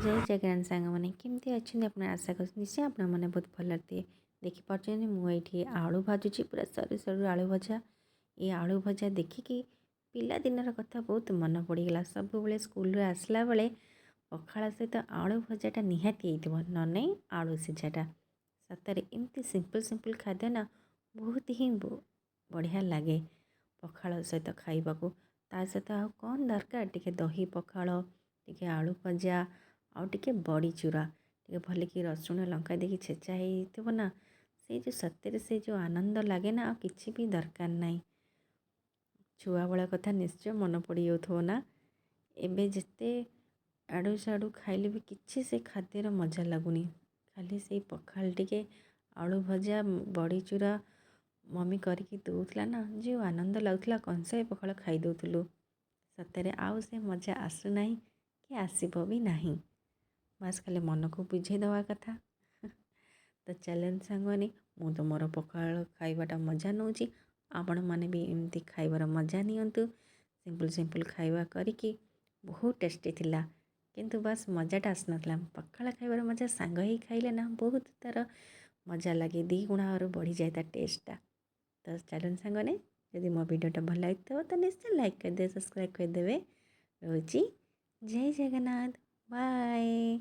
जय जगन्नाथ साଙ୍ଗमाने केमती अच्छे अपना आशा कर निश्चय आपण मैंने बहुत भल थे देखिपार मुझे आलू भाजुची पूरा सरू सरू आलू भजा। ये आलू भजा देखिकी पिला दिनर कथा बहुत मन पड़गला। सब स्कूल आसला बेले पखाड़ सहित आलू भजाटा निहाती न नहीं आलू सीझाटा सतरे एमती सिंपल सिंपल खाद्य ना बहुत ही बढ़िया लगे पखाड़ सहित खाइबाकू। ता सहित आ कौन दरकार टिके दही पखाड़ टिके आलू भजा आउ टिके बड़ी चूरा टिके भलिकी रसुण लंका देकी छेचा होइथिबो ना से जो सत्य से जो आनंद लगे ना किसी भी दरकार नहीं। छुआ बड़ा कथा निश्चय मन पड़ जाउथो ना। एबे जिते आड़ू साड़ू खाइले भी किसी से खाद्यर मजा लगुनी। खाली से पखाल टिके आलू भजा बड़ी चूरा मम्मी करके दौला ना जो आनंद लगुला कंसाए पखाल खाई दौलु सतरे आउ से मजा आसुना कि आसब भी नहीं। बास खाली मन को बुझे दवा कथा। तो चैलेंज सांगने मु तो मोर पखाल खाइबाटा मजा नौची आपण मैंने भी एमती खाइबार मजा नियंतु। सिंपल सिंपल खाइबा करिकी बहुत टेस्टी थिला किंतु बस मजाटा आसनला। पखाल खाइबार मजा सांग ही खाइले ना बहुत तार मजा लगे दी गुणा और बढ़ी जाए तार टेस्टटा। तो चैलेंज सांगने यदि मो वीडियोटा भल लगे तो निश्चय लाइक करदे सब्सक्राइब करदे। रोची जय जगन्नाथ बाय।